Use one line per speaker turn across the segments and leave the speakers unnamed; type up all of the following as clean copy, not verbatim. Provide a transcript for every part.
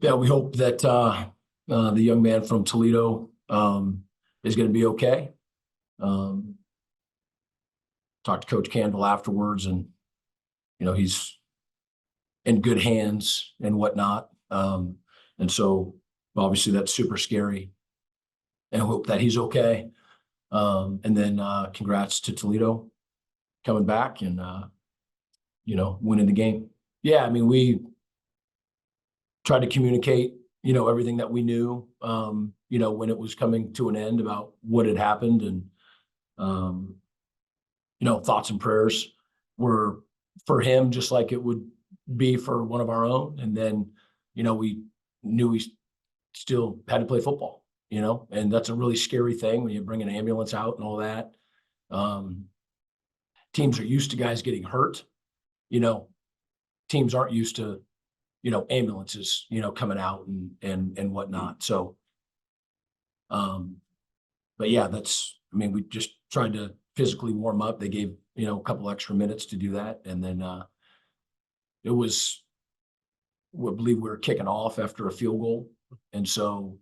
Yeah, we hope that the young man from Toledo is going to be okay. Um, Talked to Coach Campbell afterwards, and he's in good hands and whatnot. And so obviously that's super scary, and I hope that he's okay. And then congrats to Toledo coming back and winning the game. Yeah, I mean, we tried to communicate everything that we knew when it was coming to an end about what had happened. And thoughts and prayers were for him, just like it would be for one of our own. And then we knew we still had to play football, and that's a really scary thing when you bring an ambulance out and all that. Teams are used to guys getting hurt. Teams aren't used to ambulances coming out and whatnot. So but yeah, we just tried to physically warm up. They gave a couple extra minutes to do that, and then it was, I believe we were kicking off after a field goal, and so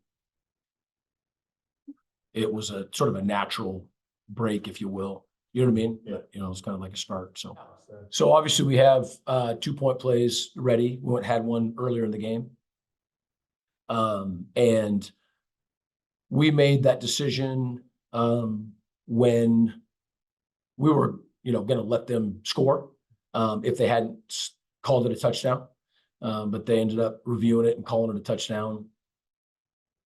it was a sort of a natural break, if you will. You know what I mean?
Yeah.
It's kind of like a start. So obviously we have 2-point plays ready. We had one earlier in the game. And we made that decision when we were, going to let them score if they hadn't called it a touchdown. But they ended up reviewing it and calling it a touchdown.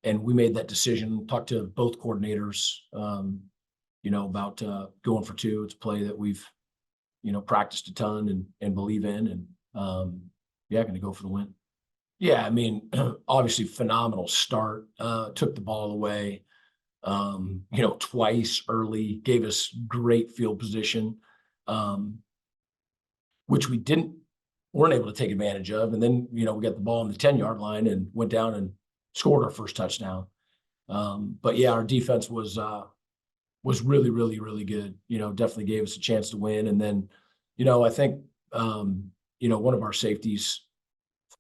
And we made that decision, talked to both coordinators, about going for two. It's a play that we've, practiced a ton and believe in. And going to go for the win. Yeah, I mean, obviously phenomenal start. Took the ball away, twice early, gave us great field position, which we weren't able to take advantage of. And then, we got the ball on the 10-yard line and went down and scored our first touchdown. But yeah, our defense was really, really, really good. Definitely gave us a chance to win. And then, I think, one of our safeties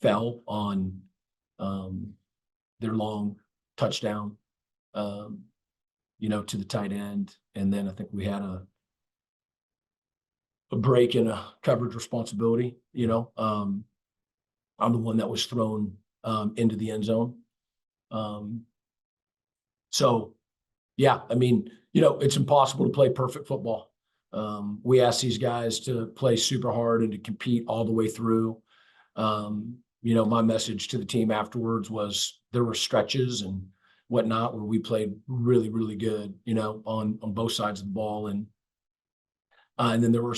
fell on their long touchdown, to the tight end. And then I think we had a break in a coverage responsibility, on the one that was thrown into the end zone. So, yeah, I mean, it's impossible to play perfect football. We asked these guys to play super hard and to compete all the way through. My message to the team afterwards was there were stretches and whatnot where we played really, really good, on both sides of the ball. And then there were,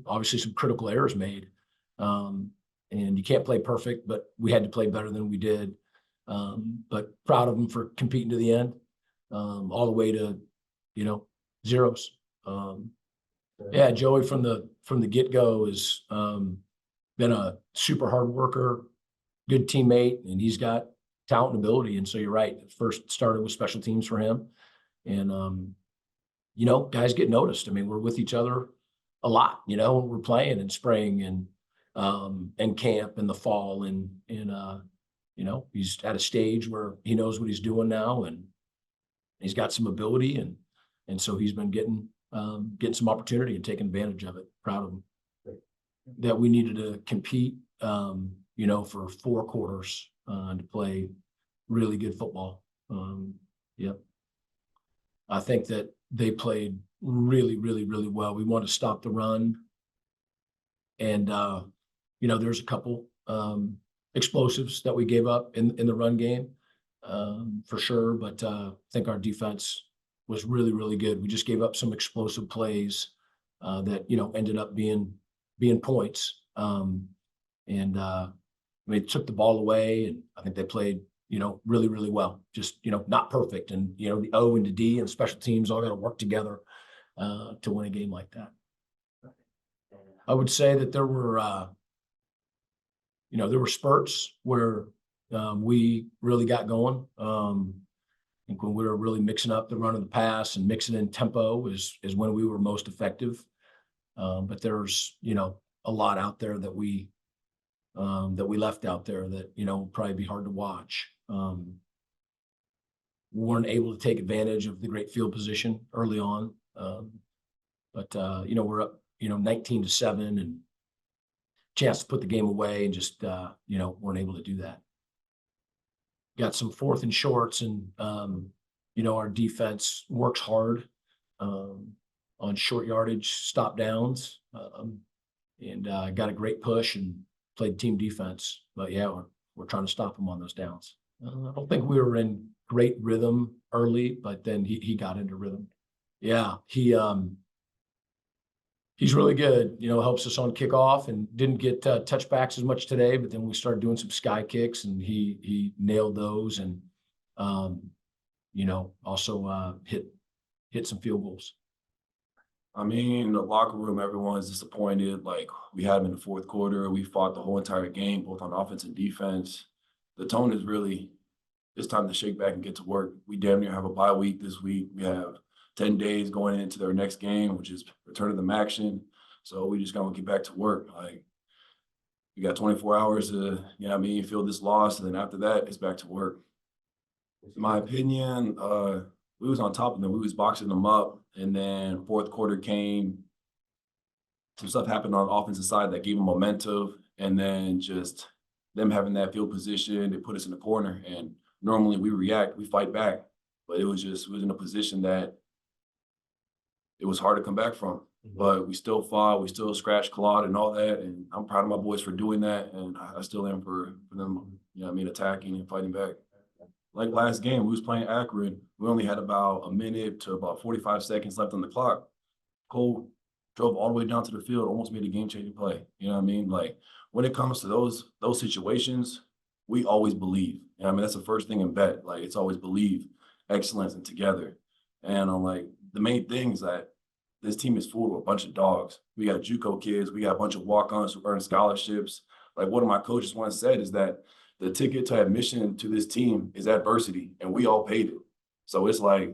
obviously some critical errors made. And you can't play perfect, but we had to play better than we did. But proud of them for competing to the end, all the way to, zeros. Yeah, Joey from the get-go has been a super hard worker, good teammate, and he's got talent and ability. And so you're right. It first started with special teams for him. And, guys get noticed. I mean, we're with each other a lot, we're playing in spring and camp in the fall. And he's at a stage where he knows what he's doing now, and he's got some ability. And so he's been getting some opportunity and taking advantage of it. Proud of him. That we needed to compete, for 4 quarters to play really good football. Yep. I think that they played really, really, really well. We want to stop the run. And, there's a couple explosives that we gave up in the run game, for sure. But I think our defense was really, really good. We just gave up some explosive plays that, ended up being points. They took the ball away, and I think they played, really, really well. Just, not perfect. And, the O and the D and special teams all got to work together to win a game like that. I would say that there were spurts where we really got going. I think when we were really mixing up the run of the pass and mixing in tempo is when we were most effective. But there's, a lot out there that we that we left out there that, will probably be hard to watch. We weren't able to take advantage of the great field position early on. But we're up, 19-7 and chance to put the game away and just, weren't able to do that. Got some 4th and shorts and, our defense works hard on short yardage stop downs and got a great push and played team defense. But yeah, we're trying to stop them on those downs. I don't think we were in great rhythm early, but then he got into rhythm. Yeah, he's really good, helps us on kickoff and didn't get touchbacks as much today, but then we started doing some sky kicks and he nailed those and, also hit some field goals.
I mean, in the locker room, everyone's disappointed. Like, we had him in the 4th quarter. We fought the whole entire game, both on offense and defense. The tone is really, it's time to shake back and get to work. We damn near have a bye week this week. We have 10 days going into their next game, which is return to them action. So we just gonna get back to work. Like, we got 24 hours to, feel this loss. And then after that, it's back to work. In my opinion, we was on top of them. We was boxing them up. And then 4th quarter came. Some stuff happened on the offensive side that gave them momentum. And then just them having that field position, they put us in the corner. And normally we react, we fight back. But it was in a position that it was hard to come back from. But we still fought, we still scratched, clawed, and all that. And I'm proud of my boys for doing that. And I still am for them, attacking and fighting back. Like last game, we was playing Akron. We only had about a minute to about 45 seconds left on the clock. Cole drove all the way down to the field, almost made a game-changing play. You know what I mean? Like, when it comes to those situations, we always believe. That's the first thing in bet. Like, it's always believe, excellence, and together. And I'm like, the main thing is that this team is full of a bunch of dogs. We got JUCO kids. We got a bunch of walk-ons who earn scholarships. Like, one of my coaches once said is that the ticket to admission to this team is adversity, and we all paid it. So it's like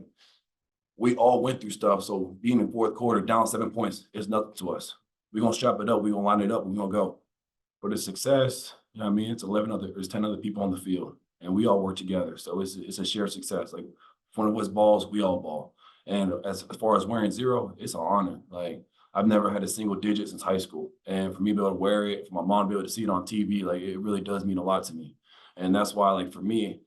we all went through stuff. So being in 4th quarter down 7 points is nothing to us. We're gonna strap it up. We're gonna line it up. We're gonna go. For the success, it's 10 other people on the field, and we all work together. So it's a shared success. Like, if one of us balls, we all ball. And as far as wearing 0, it's an honor. Like, I've never had a single digit since high school. And for me to be able to wear it, for my mom to be able to see it on TV, like, it really does mean a lot to me. And that's why, like, for me,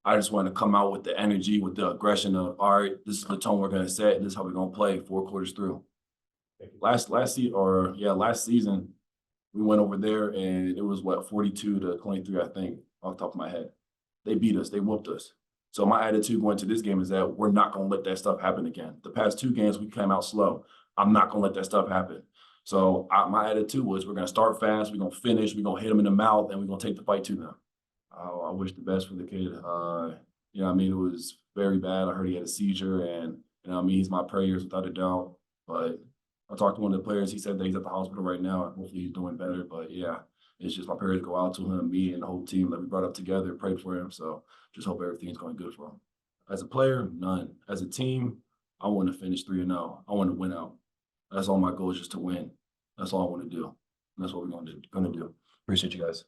I just want to come out with the energy, with the aggression of, all right, this is the tone we're going to set. This is how we're going to play 4 quarters through. Last season, we went over there and it was 42-23, I think, off the top of my head. They beat us. They whooped us. So my attitude going to this game is that we're not going to let that stuff happen again. The past 2 games, we came out slow. I'm not going to let that stuff happen. So my attitude was, we're going to start fast, we're going to finish, we're going to hit them in the mouth, and we're going to take the fight to them. I wish the best for the kid. It was very bad. I heard he had a seizure, and he's my prayers without a doubt. But I talked to one of the players. He said that he's at the hospital right now. Hopefully he's doing better. But yeah, it's just my prayers go out to him, me, and the whole team that we brought up together, prayed for him. So just hope everything's going good for him. As a player, none. As a team, I want to finish 3-0. I want to win out. That's all my goal is, just to win. That's all I want to do. And that's what we're going to do. Appreciate you guys.